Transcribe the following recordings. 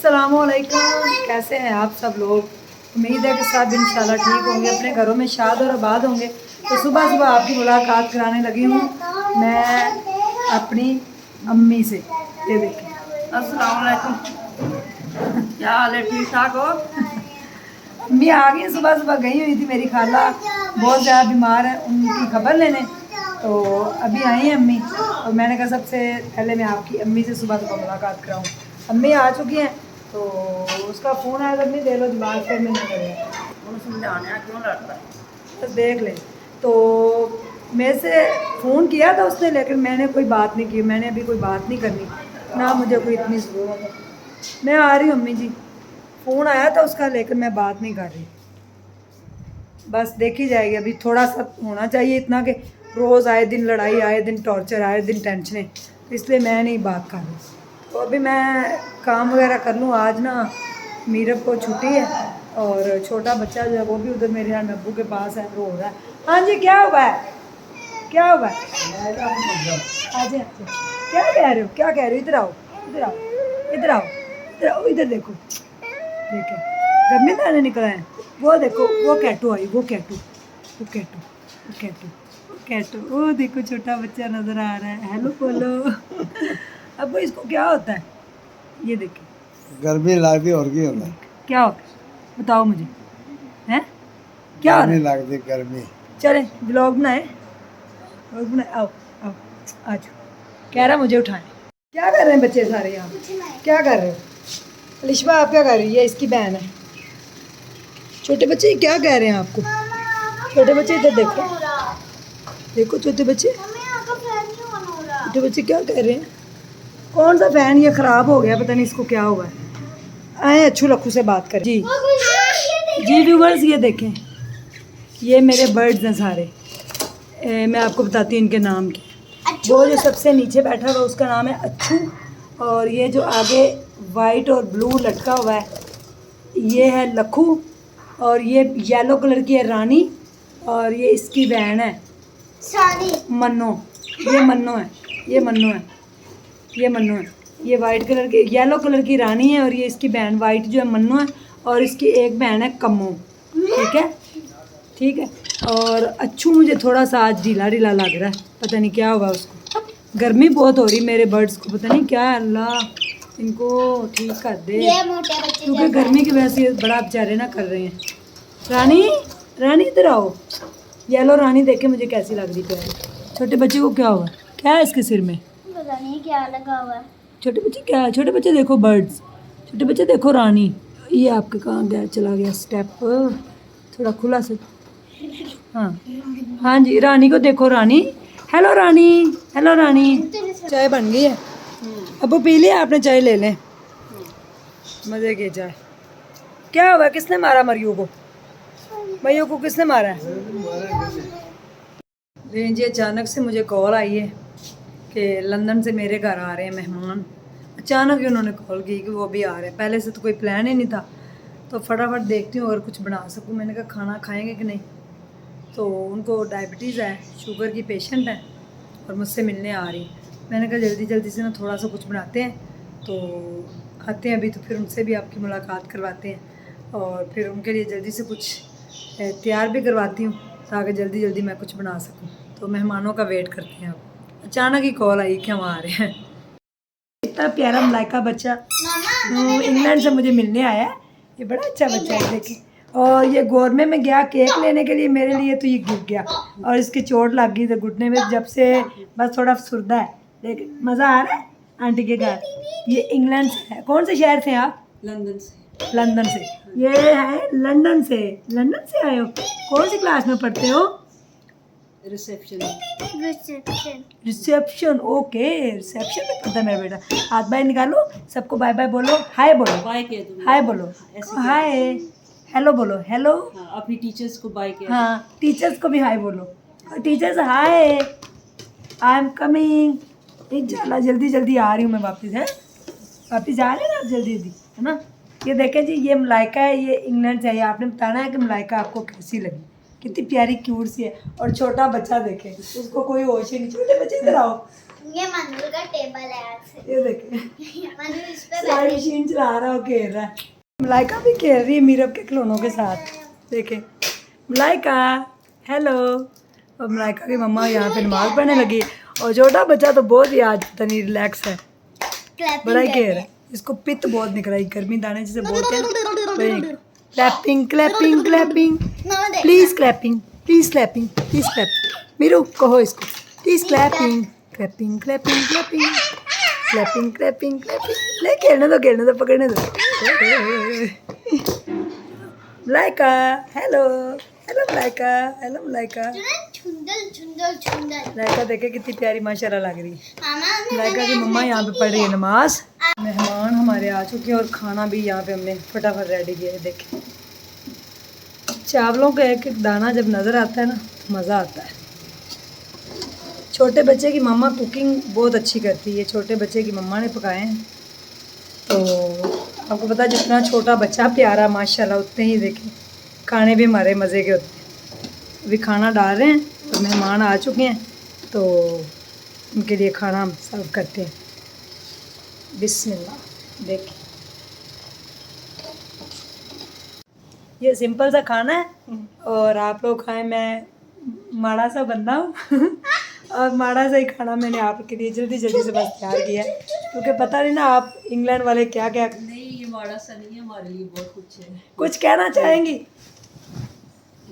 अस्सलामुअलैकुम, कैसे हैं आप सब लोग। उम्मीद है कि सब इंशाल्लाह ठीक होंगे, अपने घरों में शाद और आबाद होंगे। तो सुबह सुबह आपकी मुलाकात कराने लगी हूँ मैं अपनी अम्मी से। ये देखें। अस्सलामुअलैकुम, क्या हाल है? ठीक ठाक हो? अम्मी आ गई। सुबह सुबह गई हुई थी मेरी खाला, बहुत ज़्यादा बीमार है, उनकी खबर लेने। तो अभी आई हैं अम्मी, और मैंने कहा सबसे पहले मैं आपकी अम्मी से सुबह सुबह मुलाकात कराऊँ। अम्मी आ चुकी हैं, तो उसका फ़ोन आया तो अम्मी दे लो दिमाग फिर मैंने करें उन्हें समझाने क्यों लड़ता है? बस देख ले। तो मेरे से फ़ोन किया था उसने, लेकिन मैंने कोई बात नहीं की। मैंने अभी कोई बात नहीं करनी, ना मुझे कोई इतनी ज़रूरत है। मैं आ रही हूँ अम्मी जी, फ़ोन आया था उसका, लेकिन मैं बात नहीं कर रही। बस देखी जाएगी, अभी थोड़ा सा होना चाहिए इतना कि रोज़ आए दिन लड़ाई, आए दिन टॉर्चर, आए दिन टेंशनें, तो इसलिए मैं नहीं बात कर रही। तो अभी मैं काम वगैरह कर लूँ। आज ना मीरब को छुट्टी है, और छोटा बच्चा जो है वो भी उधर मेरे यहाँ अब्बू के पास है, रो रहा है। हाँ जी, क्या हुआ है? क्या हुआ है? आजे आजे, क्या कह रहे हो? क्या कह रहे हो? इधर आओ, इधर आओ, इधर आओ, इधर आओ, इधर देखो। देखे घर में दाने निकल आए। वो देखो, वो कैटू आई, वो कैटू, वो कैटू, वो कैटू, वो कैटू। वो देखो छोटा बच्चा नजर आ रहा है। हेलो बोलो। अब वो इसको क्या होता है? ये देखिए, गर्मी लगती और की होता है? क्या होता है बताओ मुझे, हैं क्या हो रहा गर्मी है? लगती गर्मी। चले ब्लॉग बनाए, ब्लॉग बनाए। आओ आओ, आज कह रहा मुझे उठाएं। क्या कर रहे हैं बच्चे सारे यहाँ? क्या कर रहे हो? अलिशबा आप क्या कर रही है? इसकी बहन है। छोटे बच्चे क्या कह रहे हैं आपको? छोटे बच्चे इधर देखो, देखो छोटे बच्चे, छोटे बच्चे क्या कह रहे हैं? कौन सा फैन ये ख़राब हो गया, पता नहीं इसको क्या हुआ है। आए अच्छू लखू से बात करें जी। जी व्यूवर्स, ये देखें, ये मेरे बर्ड्स हैं सारे। मैं आपको बताती हूँ इनके नाम के। वो जो सबसे नीचे बैठा हुआ उसका नाम है अच्छू, और ये जो आगे वाइट और ब्लू लटका हुआ है ये है लखू, और ये येलो कलर की है रानी, और ये इसकी बहन है मन्नो। ये मन्नो है, ये मन्नो है, ये मन्नो है। ये वाइट कलर की, येलो कलर की रानी है, और ये इसकी बहन वाइट जो है मन्नो है, और इसकी एक बहन है कम्मो। ठीक है, ठीक है। और अच्छू मुझे थोड़ा सा आज ढीला ढीला लग रहा है, पता नहीं क्या हुआ उसको। गर्मी बहुत हो रही मेरे बर्ड्स को, पता नहीं क्या है। अल्लाह इनको ठीक कर दे, क्योंकि गर्मी की वजह से ये बड़ा बेचारे ना कर रहे हैं। रानी, रानी इधर आओ। येलो रानी देखे मुझे कैसी लग रही है। छोटे बच्चे को क्या हुआ? क्या है इसके सिर में? पता नहीं क्या लगा हुआ है। छोटे बच्चे क्या है? छोटे बच्चे देखो बर्ड्स, छोटे बच्चे देखो रानी। ये आपके कहाँ गया? चला गया स्टेप थोड़ा खुला से। हाँ हाँ जी, रानी को देखो। रानी, हेलो रानी, हेलो रानी। चाय बन गई है, अब वो पी लिया आपने? चाय ले लें, मज़े की चाय। क्या हुआ? किसने मारा मरियो को? मरियो को किसने मारा है? जी अचानक से मुझे कॉल आई है कि लंदन से मेरे घर आ रहे हैं मेहमान। अचानक ही उन्होंने कॉल की कि वो भी आ रहे हैं। पहले से तो कोई प्लान ही नहीं था, तो फटाफट देखती हूँ अगर कुछ बना सकूँ। मैंने कहा खाना खाएंगे कि नहीं। तो उनको डायबिटीज़ है, शुगर की पेशेंट है, और मुझसे मिलने आ रही। मैंने कहा जल्दी जल्दी से ना थोड़ा सा कुछ बनाते हैं, तो आते हैं अभी, तो फिर उनसे भी आपकी मुलाकात करवाते हैं, और फिर उनके लिए जल्दी से कुछ तैयार भी करवाती हूँ, ताकि जल्दी जल्दी मैं कुछ बना सकूँ। तो मेहमानों का वेट करते हैं। अब अचानक ही कॉल आई कि हम आ रहे हैं। इतना प्यारा मलाइका बच्चा इंग्लैंड से मुझे मिलने आया है। ये बड़ा अच्छा बच्चा है, देखिए। और ये गोरमे में गया केक लेने के लिए मेरे लिए, तो ये गिर गया और इसकी चोट लग गई। तो घुटने में जब से बस थोड़ा सुरदा है, लेकिन मज़ा आ रहा है आंटी के घर। ये इंग्लैंड से है। कौन से शहर से हैं आप? लंदन से। लंदन से। ये है लंदन से। लंदन से आए हो? कौन सी क्लास में पढ़ते हो? रिसेप्शन। रिसेप्शन, ओके, रिसेप्शन में पढ़ता है मेरा बेटा। हाथ बाहर निकालो, सबको बाय बाय बोलो, हाय बोलो, बाय कह दो। हाय बोलो, हाय, हेलो बोलो, हेलो। हाँ, अपनी टीचर्स को बाय कह दो। हाँ, टीचर्स को भी हाय बोलो। Teachers hi, I am coming. इंशाल्लाह जल्दी जल्दी आ रही हूँ मैं वापस। है वापस जा रहे हैं ना आप जल्दी जल्दी, है ना। ये देखें जी, ये मलाइका है, ये इंग्लैंड से है। आपने बताना है कि मलाइका आपको कैसी लगी, कितनी प्यारी क्यूट सी है। और छोटा बच्चा देखें, उसको कोई होश ही नहीं। छोटे बच्चे इधर आओ, ये मनु का टेबल है आज से। ये देखे मनु इस पे सिलाई मशीन चला रहा है और खेल रहा है। मलाइका भी खेल रही है मीरब के खिलौनों के साथ। देखे मलाइका, हेलो। और मलाइका की मम्मा यहाँ पे नमाज पढ़ने लगी और छोटा बच्चा तो बहुत ही आज पता नहीं रिलैक्स है, बड़ा ही खेल है। इसको पित्त बहुत निकला है, गर्मी दाने जिसे बोलते हैं। Clapping clapping clapping, please clapping, please clapping, please clapping. मीरू कहो इसको please clapping clapping clapping clapping clapping clapping clapping. ले खेलने दो पकड़ने दो। Malaika, hello hello Malaika, hello Malaika. छुंदल छुंदल छुंदल। मलाइका देखे कितनी प्यारी माशाल्लाह लग रही है। मामा मलाइका की मम्मा यहाँ पे पढ़ रही है नमाज। मेहमान हमारे आ चुके हैं और खाना भी यहाँ पे हमने फटाफट रेडी किया है। देखें चावलों का एक एक दाना जब नज़र आता है ना मज़ा आता है। छोटे बच्चे की मम्मा कुकिंग बहुत अच्छी करती है, छोटे बच्चे की मम्मा ने पकाए हैं। तो आपको पता है जितना छोटा बच्चा प्यारा माशाल्लाह उतने ही देखें खाने भी हमारे मज़े के होते हैं। अभी खाना डाल रहे हैं तो मेहमान आ चुके हैं तो उनके लिए खाना हम सर्व करते हैं। बिस्मिल्लाह। देखिए ये सिंपल सा खाना है और आप लोग खाएं। मैं माड़ा सा बंदा हूँ और माड़ा सा ही खाना मैंने आपके लिए जल्दी जल्दी से बस तैयार किया है, क्योंकि पता नहीं ना आप इंग्लैंड वाले क्या क्या। नहीं ये माड़ा सा नहीं है, हमारे लिए बहुत कुछ है। कुछ कहना चाहेंगी?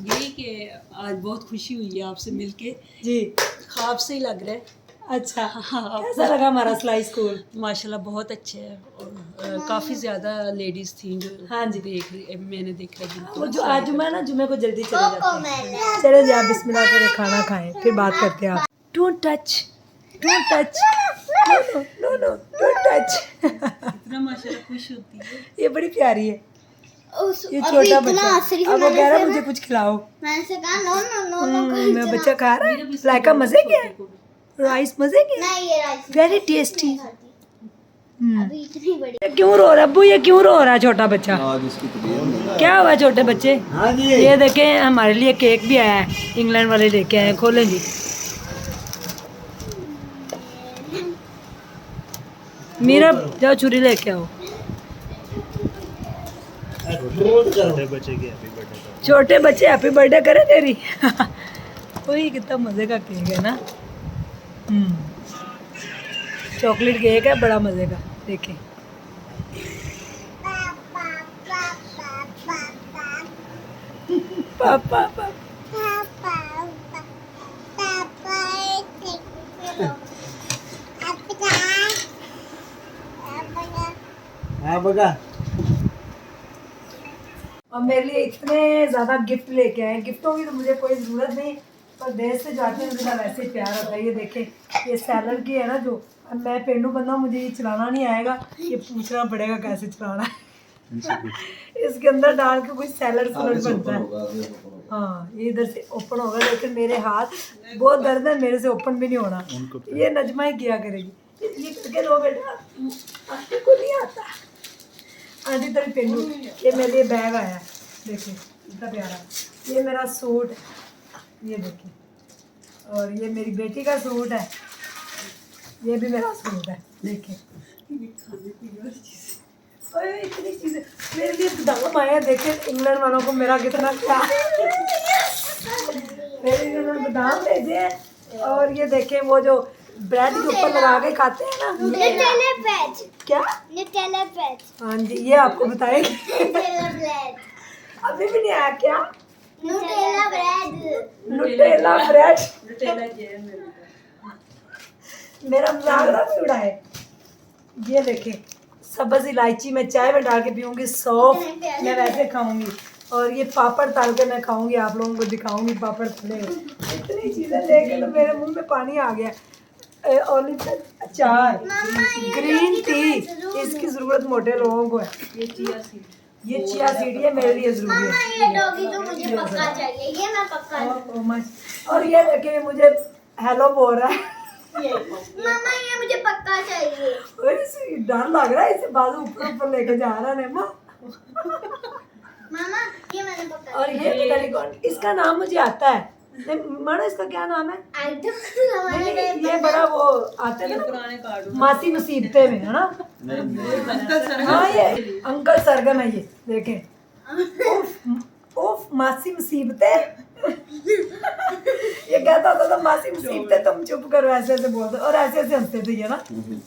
यही कि आज बहुत खुशी हुई है आपसे मिलके, जी ख्वाब से ही लग रहा है। अच्छा, कैसा लगा हमारा सिलाई स्कूल? माशाल्लाह बहुत अच्छे है और काफ़ी ज़्यादा लेडीज़ थी जो हाँ जी। देख रही मैंने देखा वो जो आज जुम्मा है ना, जुम्मे को जल्दी चले जाते हैं। चले जाए बिस्मिल्लाह करें, खाना खाएं, फिर बात करते हैं। आप don't touch, don't touch, no no no don't touch. इतना माशाल्लाह खुश होती है। ये बड़ी प्यारी है, ये छोटा बच्चा। अब वो कह रहा है मुझे कुछ खिलाओ। मैंने से कहा नो नो नो मैं बच्चा खा रहा है। लाइका मजे के है, राइस मजे के, नहीं ये राइस वेरी टेस्टी। अभी इतनी बड़ी। क्यों रो रहा अब्बू? ये क्यों रो रहा है छोटा बच्चा? आज इसकी तबीयत क्या हुआ छोटे बच्चे? हाँ जी ये देखें हमारे लिए केक भी आया है, इंग्लैंड वाले लेके आए हैं। खोलें जी। मीरा जाओ छुरी लेके आओ। छोटे बच्चे हैप्पी बर्थडे करे तेरी। वही कितना मजे का केक है ना। चॉकलेट केक है, बड़ा मजे का। देखिए पापा पापा हाँ बगा और मेरे लिए इतने ज़्यादा गिफ्ट लेके आए। गिफ्टों की तो मुझे कोई ज़रूरत नहीं, पर देश से जाते हैं मुझे वैसे ही प्यार होता है। ये देखें ये सैलड की है ना, जो अब मैं पेंडू बंदा हूँ, मुझे ये चलाना नहीं आएगा, ये पूछना पड़ेगा कैसे चलाना है। इसके अंदर डाल के कोई सैलड बनता है। हाँ ये इधर से ओपन होगा, लेकिन मेरे हाथ बहुत दर्द है, मेरे से ओपन भी नहीं होना। ये नजमा ही किया करेगी। ये करके दो बेटा, आंटी को नहीं आता। आंटी तेरी पेंडू। ये मेरे लिए बैग आया है, देखिए इतना प्यारा। ये मेरा सूट है, ये देखिए। और ये मेरी बेटी का सूट है, ये भी मेरा सूट है, देखिए। अरे इतनी चीज़ें मेरे लिए बादाम आया। देखिए इंग्लैंड वालों को मेरा कितना प्यार। मेरे लिए उन्होंने बादाम भेजे हैं। और ये देखें वो जो ब्रेड के ऊपर लगा के खाते हैं ना, न्यूटेला ब्रेड। क्या? Nutella bread. हाँ जी, ये आपको बताएंगे। Nutella bread. अभी भी नहीं आया क्या? Nutella bread. Nutella bread. Nutella जे है मेरे लिए। मेरा मजाक ना भी उड़ाए। ये देखें सब्ज़ इलायची मैं चाय में डाल के पीऊँगी, सौंफ मैं वैसे खाऊंगी, और ये पापड़ तल के मैं खाऊंगी, आप लोगों को दिखाऊंगी पापड़ तले। इतनी चीज़ें देख के तो मेरे मुंह में पानी आ गया। ऑलिव अचार, ग्रीन टी, इसकी ज़रूरत मोटे लोगों को है। ये चिया सीड, ये चिया सीड है मेरे लिए ज़रूरी है। ये डॉगी तो मुझे पक्का चाहिए, ये मैं पक्का। Oh my। और ये देखिए मुझे हेलो बोल रहा है। मामा ये मुझे पक्का चाहिए। और इसे डर लग रहा है, इसे बाजू ऊपर ऊपर लेके जा रहा है माँ। मामा ये मैंने पक्का। और ये पता नहीं कौन, इसका नाम मुझे आता है, मानो इसका क्या नाम है? आई डोंट नहीं, नहीं, ये बड़ा वो आते हैं ना पुराने कार्टून मासी मुसीबते में, है ना? हाँ ये अंकल सरगम है ये, देखें। उफ उफ मासी मुसीबतें। ये कहता होता था मासी मुसीबतें तुम चुप करो, ऐसे ऐसे बोलते और ऐसे ऐसे हंसते थे ये ना।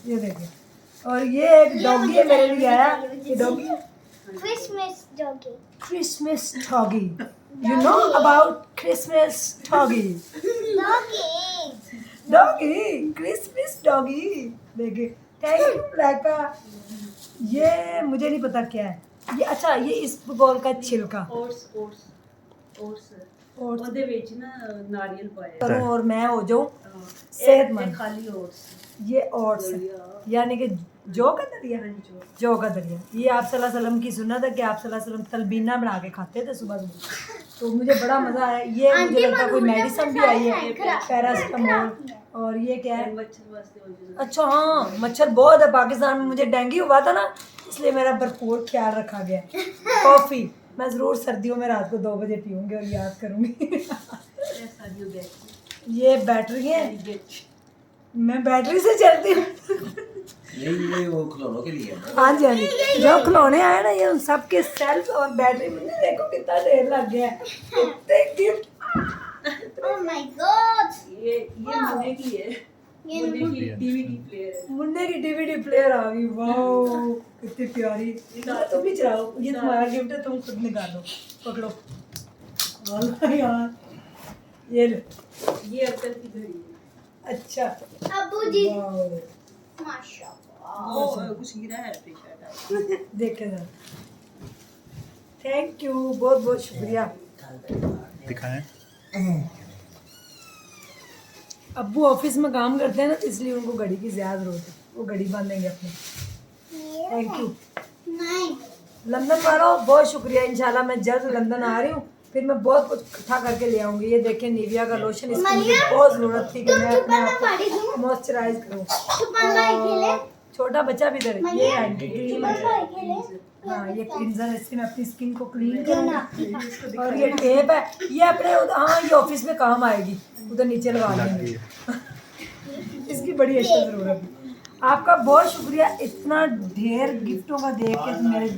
ये देखें, और ये एक डॉगी है मेरे लिए आया, ये doggy Christmas doggy Christmas doggy. You know about Christmas doggy? Doggy Doggy, Christmas doggy. देखिए, थैंक यू मलाइका। ये मुझे नहीं पता क्या है ये। अच्छा, ये इस बॉल का छिलका ओट्स ओट्स ओट्स और ਉਹਦੇ ਵਿੱਚ ਨਾ ਨਾਰੀਅਲ ਪਾਇਆ करूँ और मैं हो जाऊँ ਇਹ सेहतमंद। ਖਾਲੀ ओट्स ये ओट्स है, यानी कि जौ का दलिया। जौ का दलिया, ये आप सल्लल्लाहु अलैहि वसल्लम की सुन्नत है कि आप सल्लल्लाहु अलैहि वसल्लम तलबीना बना के खाते थे सुबह सुबह। तो मुझे बड़ा मज़ा आया। ये मुझे लगता है कोई मेडिसिन भी आई है, पैरासीटामोल। और ये क्या है? मच्छर वास्ते हो जाए अच्छा हाँ, मच्छर बहुत है पाकिस्तान में। मुझे डेंगू हुआ था ना, इसलिए मेरा भरपूर ख्याल रखा गया। कॉफ़ी मैं ज़रूर सर्दियों में रात को 2 बजे पीऊँगी और याद करूँगी। ਇਹ ਸਾਡੀ ਬੈਟਰੀ ये बैटरी है, मैं बैटरी से चलती हूँ। नहीं ये वो खिलौनों के लिए है ना। हाँ जी हाँ जी, जो खिलौने आए ना ये उन सबके सेल्फ और बैटरी में देखो कितना ढेर लग गया है। गिफ्ट ओह माय गॉड ये मुन्ने की है, ये मुन्ने की डीवीडी प्लेयर है। मुन्ने की डीवीडी प्लेयर आ गई। वाओ कितनी प्यारी। तुम भी चलाओ, ये तुम्हारा गिफ्ट है, तुम खुद निकालो, पकड़ो। अल्लाह यार, ये लो। ये अंकल की घड़ी है। अच्छा अब्बू जी वाओ, माशाल्लाह वो कुछ गिरा है अपनी शर्ट। देखे जरा। थैंक यू, बहुत बहुत शुक्रिया। दिखाएं। अब्बू ऑफिस में काम करते हैं ना, तो इसलिए उनको घड़ी की ज़्यादा ज़रूरत है, वो घड़ी बांधेंगे अपनी। Thank you. नहीं लंदन वालों बहुत शुक्रिया। इंशाल्लाह मैं जल्द लंदन आ रही हूँ, फिर मैं बहुत कुछ इकट्ठा करके ले आऊँगी। ये देखें निविया का लोशन, इसकी मुझे बहुत ज़रूरत थी कि मैं अपने आप को मॉइस्चराइज करूँ। सुपन भाई खेले छोटा बच्चा भी इधर है, ये हैंड क्रीम सुपन है। भाई खेले हाँ ये क्लींजर है, इससे मैं अपनी स्किन को क्लीन करूँगी। और ये टेप है, ये अपने हाँ ये ऑफिस में काम आएगी, उधर नीचे लगा देंगे। इसकी बड़ी अच्छी ज़रूरत है। आपका बहुत शुक्रिया इतना ढेर गिफ्टों का देख के। तो मेरे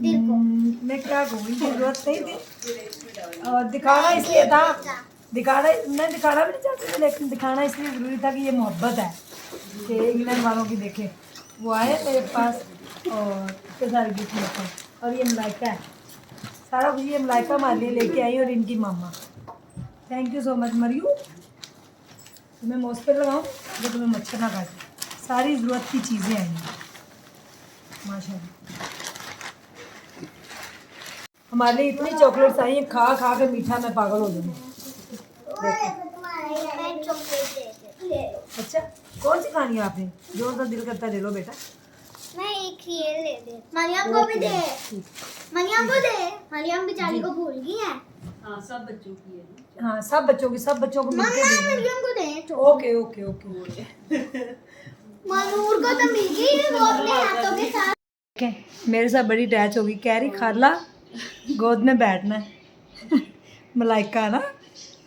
मैं क्या कहूँ, इनकी ज़रूरत नहीं थी और दिखाना इसलिए था, दिखाना मैं दिखाना भी नहीं चाहती थी, लेकिन दिखाना इसलिए ज़रूरी था कि ये मोहब्बत है कि इंग्लैंड वालों की देखें। वो आए मेरे पास और इतने सारे गिफ्ट लेकर। और ये मलाइका है, सारा कुछ ये मलाइका हमारे लिए लेके आई और इनकी मामा। थैंक यू सो मच मरियू। तुम्हें मॉस्क लगाऊँ जो तुम्हें मच्छर ना काटे। सारी ज़रूरत की चीज़ें आई हैं माशाल्लाह। हमारे लिए इतनी चॉकलेट्स आई हैं, खा खा के मीठा मैं पागल हो जाऊँगी। मैं चॉकलेट ले लो अच्छा कौन सी खानी है आपने? जो सा दिल करता है ले लो बेटा। मैं एक ये ले दे मरियम को भी दे मरियम को दे मरियम बेचारी को भूल गई है हाँ सब बच्चों की है ना। हाँ सब बच्चों की, सब बच्चों को मिलके मम्मा देंगे। मरियम को दे तो ओके ओके ओके। मनूर को तो मिल गई है, वो अपने हाथों के साथ ओके मेरे साथ बड़ी अटैच होगी, कह रही खाला गोद में बैठना है। मलाइका ना,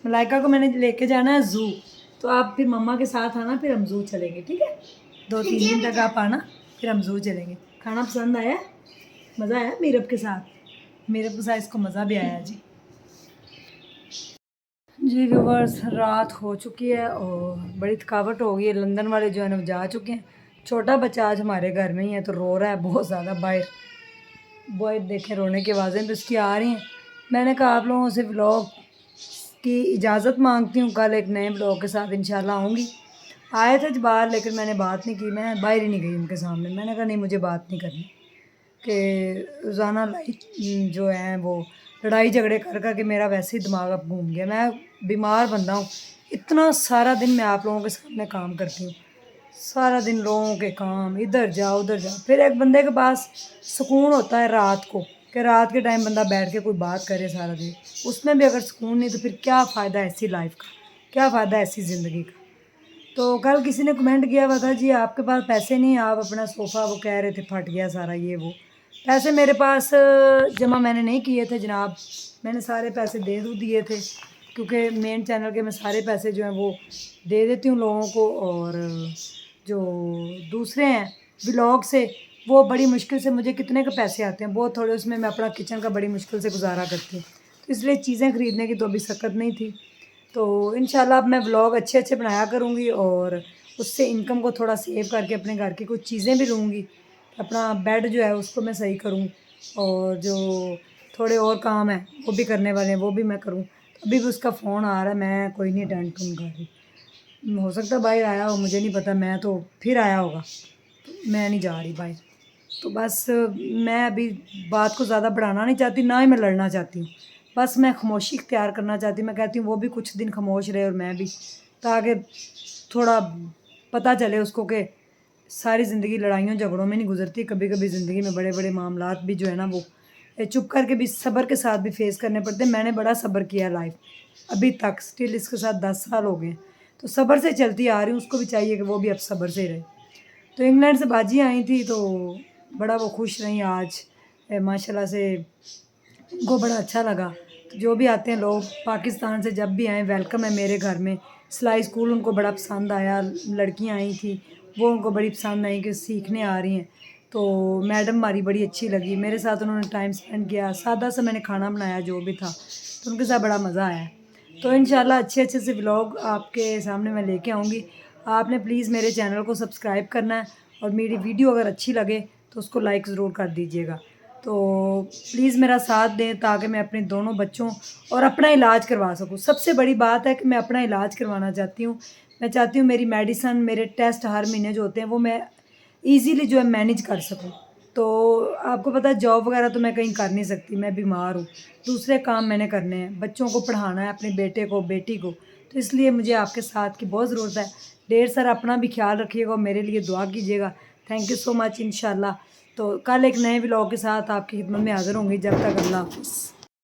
मलाइका को मैंने लेके जाना है ज़ू, तो आप फिर मम्मा के साथ आना, फिर हम ज़ू चलेंगे, ठीक है? 2-3 दिन तक आप आना, फिर हम ज़ू चलेंगे। खाना पसंद आया? मज़ा आया मीरब के साथ? मीरब के साथ इसको मज़ा भी आया जी। जी व्यूवर्स रात हो चुकी है और बड़ी थकावट हो गई है। लंदन वाले जो है ना जा चुके हैं। छोटा बच्चा आज हमारे घर में ही है, तो रो रहा है बहुत ज़्यादा बाहर। बॉय देखें रोने की आवाज़ें भी उसकी आ रही हैं। मैंने कहा आप लोगों से व्लॉग की इजाज़त मांगती हूँ, कल एक नए व्लॉग के साथ इंशाल्लाह आऊँगी। आए थे बाहर लेकिन मैंने बात नहीं की, मैं बाहर ही नहीं गई उनके सामने। मैंने कहा नहीं मुझे बात नहीं करनी कि रोज़ाना लाइफ जो है वो लड़ाई झगड़े कर कर के मेरा वैसे ही दिमाग अब घूम गया। मैं बीमार बंदा हूँ, इतना सारा दिन मैं आप लोगों के सामने काम करती हूँ, सारा दिन लोगों के काम, इधर जाओ उधर जाओ। फिर एक बंदे के पास सुकून होता है रात को, कि रात के टाइम बंदा बैठ के कोई बात करे सारा दिन, उसमें भी अगर सुकून नहीं तो फिर क्या फ़ायदा ऐसी लाइफ का, क्या फ़ायदा ऐसी ज़िंदगी का। तो कल किसी ने कमेंट किया हुआ था जी आपके पास पैसे नहीं, आप अपना सोफ़ा वो कह रहे थे फट गया सारा ये वो। पैसे मेरे पास जमा मैंने नहीं किए थे जनाब, मैंने सारे पैसे दे दिए थे। क्योंकि मेन चैनल के मैं सारे पैसे जो हैं वो दे देती हूँ लोगों को, और जो दूसरे हैं व्लॉग से वो बड़ी मुश्किल से, मुझे कितने के पैसे आते हैं बहुत थोड़े, उसमें मैं अपना किचन का बड़ी मुश्किल से गुजारा करती हूँ। तो इसलिए चीज़ें ख़रीदने की तो अभी सकत नहीं थी। तो इंशाल्लाह अब मैं व्लॉग अच्छे अच्छे बनाया करूँगी और उससे इनकम को थोड़ा सेव करके अपने घर की कुछ चीज़ें भी लूँगी। अपना बेड जो है उसको मैं सही करूँ, और जो थोड़े और काम हैं वो भी करने वाले हैं वो भी मैं करूँ। तो अभी भी उसका फ़ोन आ रहा है, मैं कोई नहीं अटेंड करूँगा अभी। हो सकता है बाहर आया हो, मुझे नहीं पता, मैं तो फिर आया होगा, मैं नहीं जा रही बाहर। तो बस मैं अभी बात को ज़्यादा बढ़ाना नहीं चाहती, ना ही मैं लड़ना चाहती हूँ। बस मैं खामोशी इख्तियार करना चाहती हूँ। मैं कहती हूँ वो भी कुछ दिन खामोश रहे और मैं भी, ताकि थोड़ा पता चले उसको कि सारी ज़िंदगी लड़ाइयों झगड़ों में नहीं गुजरती। कभी कभी ज़िंदगी में बड़े बड़े मामलात भी जो है ना वो चुप करके भी सब्र के साथ भी फेस करने पड़ते हैं। मैंने बड़ा सब्र किया लाइफ अभी तक, स्टिल इसके साथ 10 साल हो गए, तो सब्र से चलती आ रही हूँ। उसको भी चाहिए कि वो भी अब सब्र से रहे। तो इंग्लैंड से बाजी आई थी तो बड़ा वो खुश रही आज माशाल्लाह से, उनको बड़ा अच्छा लगा। तो जो भी आते हैं लोग पाकिस्तान से जब भी आए वेलकम है मेरे घर में। सिलाई स्कूल उनको बड़ा पसंद आया, लड़कियां आई थी वो उनको बड़ी पसंद आई कि सीखने आ रही हैं। तो मैडम हमारी बड़ी अच्छी लगी, मेरे साथ उन्होंने टाइम स्पेंड किया, सादा सा मैंने खाना बनाया जो भी था, तो उनके साथ बड़ा मज़ा आया। तो इंशाल्लाह अच्छे अच्छे से व्लॉग आपके सामने मैं लेके आऊँगी। आपने प्लीज़ मेरे चैनल को सब्सक्राइब करना है, और मेरी वीडियो अगर अच्छी लगे तो उसको लाइक ज़रूर कर दीजिएगा। तो प्लीज़ मेरा साथ दें ताकि मैं अपने दोनों बच्चों और अपना इलाज करवा सकूं। सबसे बड़ी बात है कि मैं अपना इलाज करवाना चाहती हूँ। मैं चाहती हूँ मेरी मेडिसिन, मेरे टेस्ट हर महीने जो होते हैं वो मैं ईज़िली जो है मैनेज कर सकूँ। तो आपको पता है जॉब वगैरह तो मैं कहीं कर नहीं सकती, मैं बीमार हूँ, दूसरे काम मैंने करने हैं, बच्चों को पढ़ाना है, अपने बेटे को बेटी को, तो इसलिए मुझे आपके साथ की बहुत ज़रूरत है। ढेर सारा अपना भी ख्याल रखिएगा और मेरे लिए दुआ कीजिएगा। Thank you so much. इंशाल्लाह तो कल एक नए व्लॉग के साथ आपकी खिदमत में हाज़िर होंगी। जब तक अल्लाह हाफ़िज़।